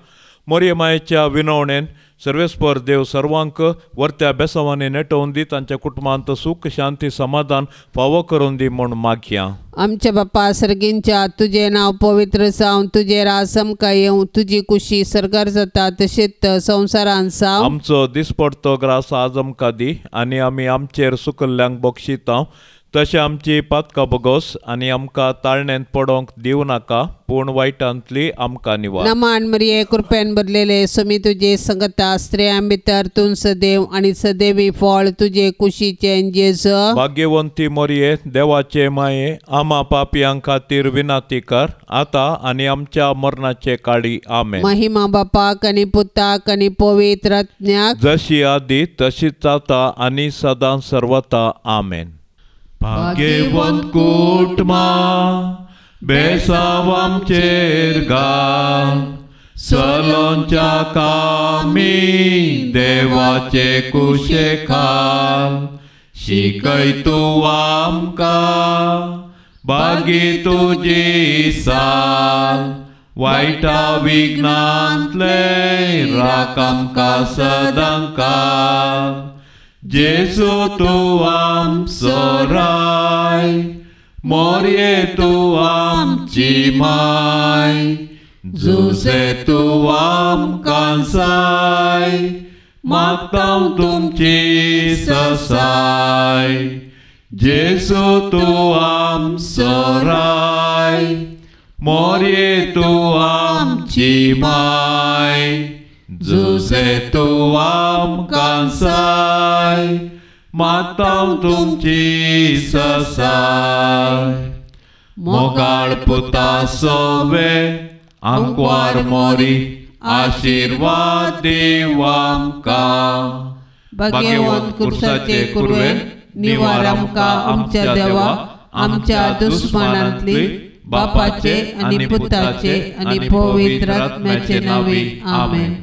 मोरये मायेच्या विनवणेन सर्वेस्पर देव सर्वांक वर्त्या बेसावांनी नेटोवन दी, तांच्या कुटुंबांत सुख शांती समाधान फावो करून दी म्हूण मागया. आमच्या बापा सर्गींच्या तुझे नाव पवित्र जावं, तुझे राज आमकां येवं, तुजी खुशी सरगार जाता तशेंच संवसारांत जावं. आमचो दिसपडतो ग्रास आज आमकां दी आनी आमी आमचेर सुकल्ल्यांक बक्षितांव. तशें आमची पातकां बोगोस आनी आमकां ताळण्यांत पडोंक दिवं नाका, पूण वायटांतली आमकां निवार. नमान मरिये, कृपेन भरलेले स्वामी तुजे संगता, स्त्रियां भितर तूं सदैव आनी सदैवी फळ तुजे कुशीचे जेजो. भाग्यवंती मोरये, देवाचे माये, आम्हा पापयांक खातीर विनाती कर, आतां आनी आमच्या मरणाचे काळी. आमेन. महिमा बापाक आनी पुताक आनी पवित्र आत्म्याक, जशी आदी तशीच आता आनी सदां सर्वता. आमेन. भाग्यवंत कुटुंबा, बेसाव आमचेर घाल, सलोंच्या कामी देवाचे कुशेखाल. शिकय तूं आमकां बागी तुजी साल, वायटा विघ्नांतले राख आमकां सदां काल. जेजू तूं आमचो राय, मोरये तूं आमची माय, जुसे तूं आमकां जाय, मागतां तुमची ससाय. जेजू तूं आमचो राय, मोरये तूं आमची माय, जुसे तूं आमकां जाय, मागतां तुमची ससाय. मोगाळ पुता सोवे आंकवार मोरी, आशिर्वाद देव आमकां. भाग्यवंत कुर्साचे कुरवेन निवार आमकां आमच्या देवा, आमच्या दुस्मनांतली बापाचे आनी पुताचे आनी पवित्र आत्म्याचे नांवी. आमेन.